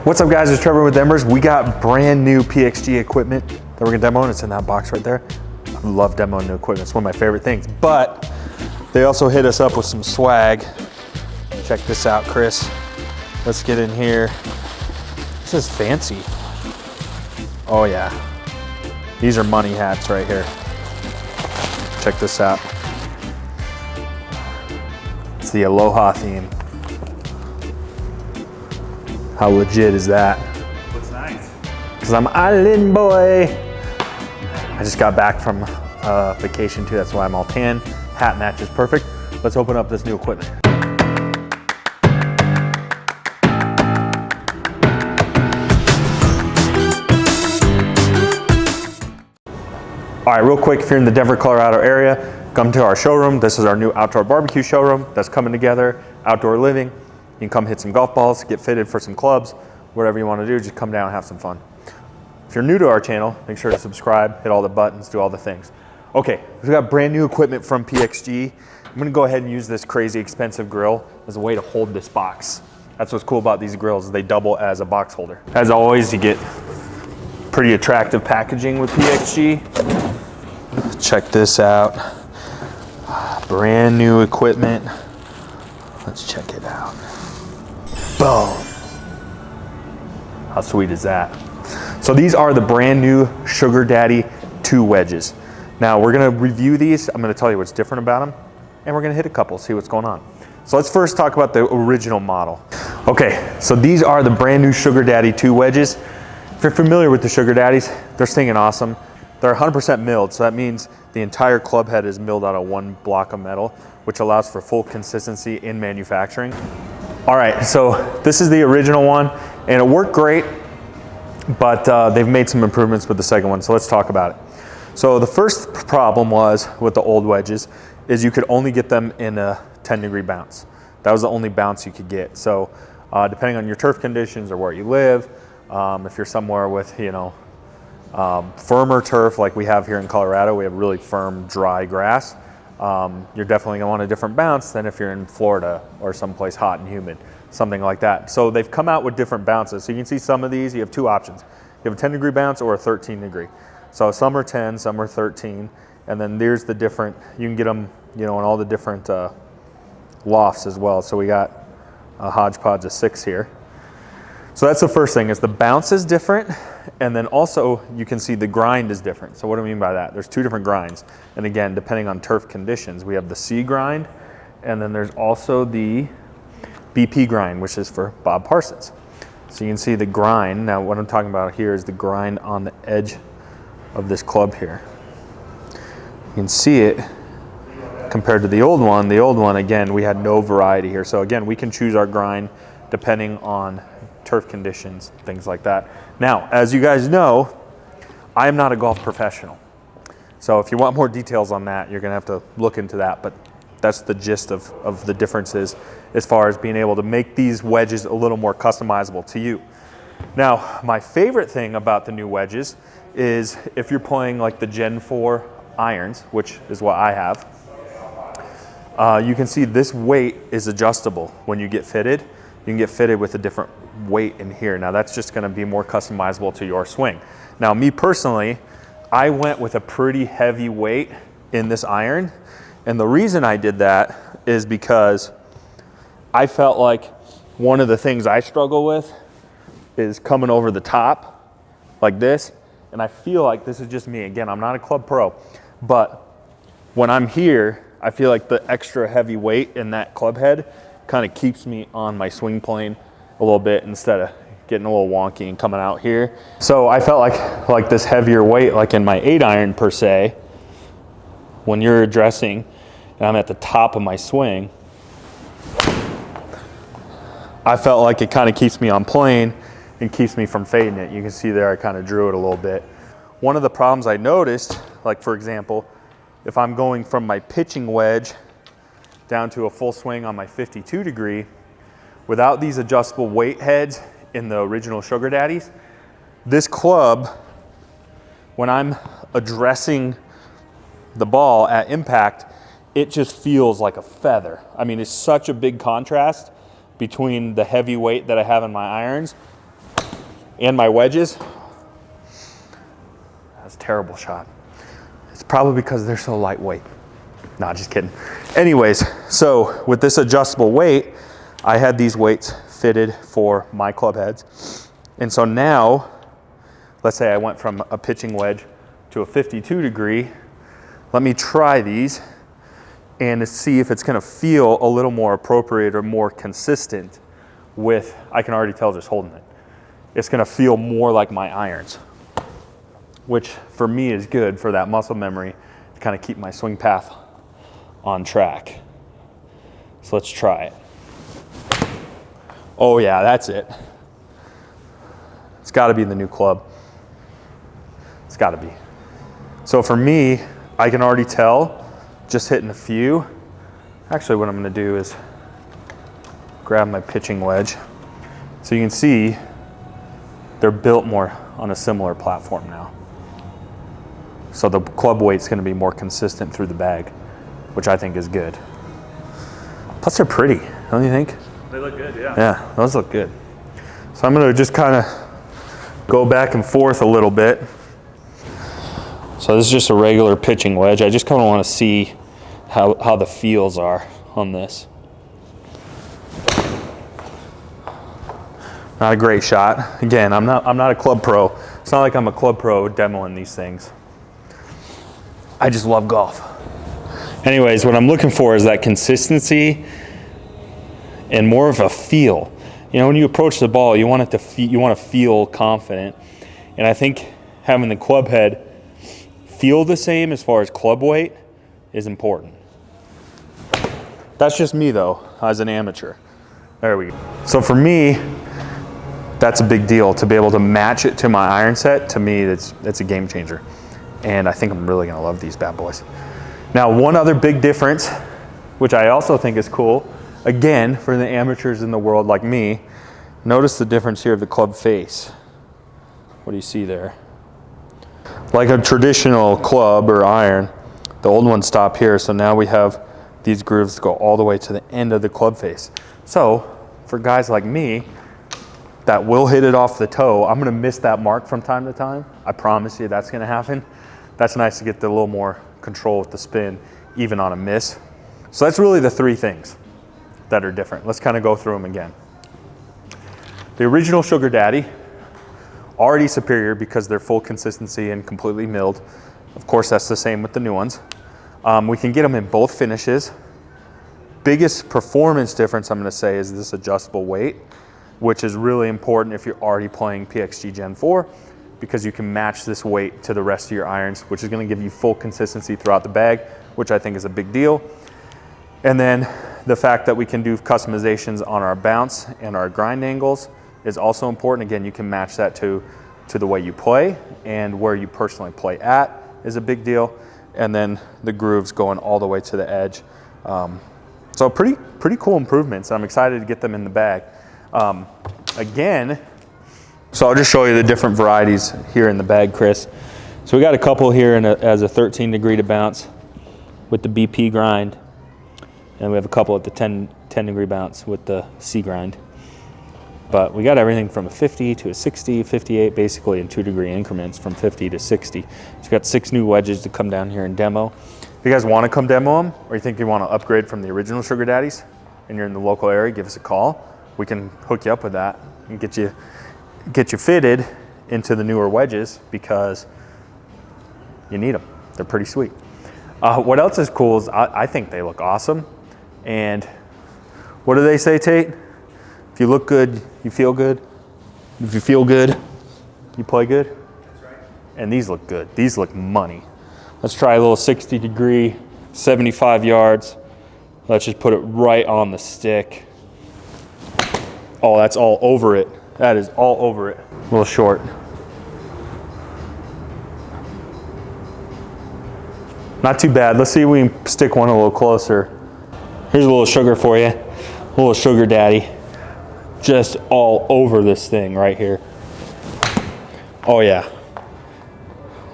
What's up guys, it's Trevor with Embers. We got brand new PXG equipment that we're gonna demo, and it's in that box right there. I love demoing new equipment, it's one of my favorite things. But they also hit us up with some swag. Check this out, Chris. Let's get in here. This is fancy. Oh yeah. These are money hats right here. Check this out. It's the Aloha theme. How legit is that? Looks nice. Because I'm island boy. I just got back from vacation too, that's why I'm all tan. Hat matches perfect. Let's open up this new equipment. All right, real quick, if you're in the Denver, Colorado area, come to our showroom. This is our new outdoor barbecue showroom that's coming together, outdoor living. You can come hit some golf balls, get fitted for some clubs, whatever you want to do, just come down and have some fun. If you're new to our channel, make sure to subscribe, hit all the buttons, do all the things. Okay, we've got brand new equipment from PXG. I'm gonna go ahead and use this crazy expensive grill as a way to hold this box. That's what's cool about these grills, they double as a box holder. As always, you get pretty attractive packaging with PXG. Check this out. Brand new equipment. Let's check it out. Boom. How sweet is that? So these are the brand new Sugar Daddy II Wedges. Now we're gonna review these. I'm gonna tell you what's different about them, and we're gonna hit a couple, see what's going on. So let's first talk about the original model. Okay, so these are the brand new Sugar Daddy II Wedges. If you're familiar with the Sugar Daddies, they're stinging awesome. They're 100% milled, so that means the entire club head is milled out of one block of metal, which allows for full consistency in manufacturing. All right, so this is the original one, and it worked great, but they've made some improvements with the second one, so let's talk about it. So the first problem was with the old wedges is you could only get them in a 10-degree bounce. That was the only bounce you could get. So depending on your turf conditions or where you live, if you're somewhere with, firmer turf like we have here in Colorado, we have really firm, dry grass. You're definitely gonna want a different bounce than if you're in Florida or someplace hot and humid, something like that. So they've come out with different bounces. So you can see some of these, you have two options. You have a 10-degree bounce or a 13-degree. So some are 10, some are 13, and then there's the different, you can get them, in all the different lofts as well. So we got a hodgepodge of 6 here. So that's the first thing, is the bounce is different, and then also you can see the grind is different. So what do I mean by that? There's two different grinds. And again, depending on turf conditions, we have the C grind, and then there's also the BP grind, which is for Bob Parsons. So you can see the grind. Now what I'm talking about here is the grind on the edge of this club here. You can see it compared to the old one. The old one, again, we had no variety here. So again, we can choose our grind depending on turf conditions, things like that. Now, as you guys know, I am not a golf professional. So if you want more details on that, you're gonna have to look into that, but that's the gist of the differences as far as being able to make these wedges a little more customizable to you. Now, my favorite thing about the new wedges is if you're playing like the Gen 4 irons, which is what I have, you can see this weight is adjustable when you get fitted. You can get fitted with a different weight in here. Now that's just gonna be more customizable to your swing. Now me personally, I went with a pretty heavy weight in this iron. And the reason I did that is because I felt like one of the things I struggle with is coming over the top like this. And I feel like, this is just me, again, I'm not a club pro, but when I'm here, I feel like the extra heavy weight in that club head kind of keeps me on my swing plane a little bit instead of getting a little wonky and coming out here. So I felt like this heavier weight, like in my 8-iron per se, when you're addressing and I'm at the top of my swing, I felt like it kind of keeps me on plane and keeps me from fading it. You can see there I kind of drew it a little bit. One of the problems I noticed, like for example, if I'm going from my pitching wedge down to a full swing on my 52 degree, without these adjustable weight heads in the original Sugar Daddies, this club, when I'm addressing the ball at impact, it just feels like a feather. I mean, it's such a big contrast between the heavy weight that I have in my irons and my wedges. That's a terrible shot. It's probably because they're so lightweight. Nah, just kidding. Anyways, so with this adjustable weight, I had these weights fitted for my club heads. And so now, let's say I went from a pitching wedge to a 52 degree. Let me try these and see if it's gonna feel a little more appropriate or more consistent with, I can already tell just holding it. It's gonna feel more like my irons, which for me is good for that muscle memory to kind of keep my swing path on track. So let's try it. Oh yeah, that's it. It's gotta be the new club. It's gotta be. So for me, I can already tell just hitting a few. Actually, what I'm gonna do is grab my pitching wedge. So you can see they're built more on a similar platform now. So the club weight's gonna be more consistent through the bag, which I think is good. Plus they're pretty, don't you think? They look good, yeah. Yeah, those look good. So I'm gonna just kind of go back and forth a little bit. So this is just a regular pitching wedge. I just kind of want to see how the feels are on this. Not a great shot. Again, I'm not a club pro. It's not like I'm a club pro demoing these things. I just love golf. Anyways, what I'm looking for is that consistency and more of a feel. You know, when you approach the ball, you want it to you want to feel confident. And I think having the club head feel the same as far as club weight is important. That's just me though, as an amateur. There we go. So for me, that's a big deal to be able to match it to my iron set. To me, it's a game changer. And I think I'm really gonna love these bad boys. Now, one other big difference, which I also think is cool, again, for the amateurs in the world like me, notice the difference here of the club face. What do you see there? Like a traditional club or iron, the old ones stop here, so now we have these grooves go all the way to the end of the club face. So, for guys like me, that will hit it off the toe, I'm gonna miss that mark from time to time. I promise you that's gonna happen. That's nice to get the little more control with the spin, even on a miss. So that's really the three things that are different. Let's kind of go through them again. The original Sugar Daddy, already superior because they're full consistency and completely milled. Of course, that's the same with the new ones. We can get them in both finishes. Biggest performance difference I'm gonna say is this adjustable weight, which is really important if you're already playing PXG Gen 4, because you can match this weight to the rest of your irons, which is gonna give you full consistency throughout the bag, which I think is a big deal. And then the fact that we can do customizations on our bounce and our grind angles is also important. Again, you can match that to the way you play, and where you personally play at is a big deal. And then the grooves going all the way to the edge. So pretty cool improvements. I'm excited to get them in the bag. Again, so I'll just show you the different varieties here in the bag, Chris. So we got a couple here as a 13 degree to bounce with the BP grind. And we have a couple at the 10 degree bounce with the C grind. But we got everything from a 50 to a 60, 58, basically in 2 degree increments from 50 to 60. So we got 6 new wedges to come down here and demo. If you guys want to come demo them, or you think you want to upgrade from the original Sugar Daddies, and you're in the local area, give us a call. We can hook you up with that and get you fitted into the newer wedges, because you need them. They're pretty sweet. What else is cool is I think they look awesome. And what do they say, Tate? If you look good, you feel good. If you feel good, you play good. That's right. And these look good. These look money. Let's try a little 60 degree, 75 yards. Let's just put it right on the stick. Oh, that's all over it. That is all over it. A little short. Not too bad. Let's see if we can stick one a little closer. Here's a little sugar for you. A little Sugar Daddy. Just all over this thing right here. Oh yeah.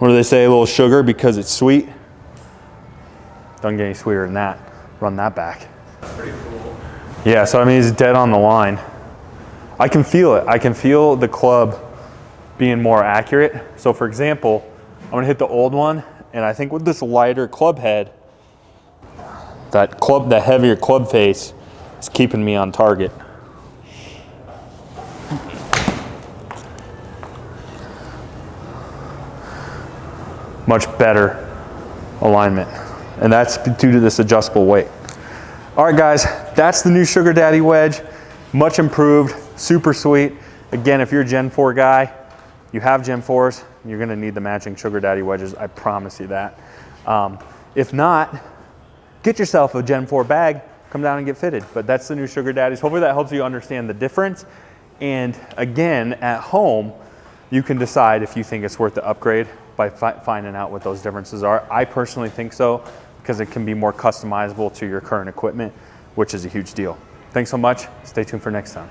What do they say? A little sugar because it's sweet? Don't get any sweeter than that. Run that back. That's pretty cool. Yeah, so I mean, it's dead on the line. I can feel it. I can feel the club being more accurate. So for example, I'm gonna hit the old one, and I think with this lighter club head, that heavier club face is keeping me on target. Much better alignment. And that's due to this adjustable weight. All right guys, that's the new Sugar Daddy wedge. Much improved, super sweet. Again, if you're a Gen 4 guy, you have Gen 4s, you're gonna need the matching Sugar Daddy wedges, I promise you that. If not, get yourself a Gen 4 bag, come down and get fitted. But that's the new Sugar Daddies. Hopefully that helps you understand the difference. And again, at home, you can decide if you think it's worth the upgrade by finding out what those differences are. I personally think so, because it can be more customizable to your current equipment, which is a huge deal. Thanks so much. Stay tuned for next time.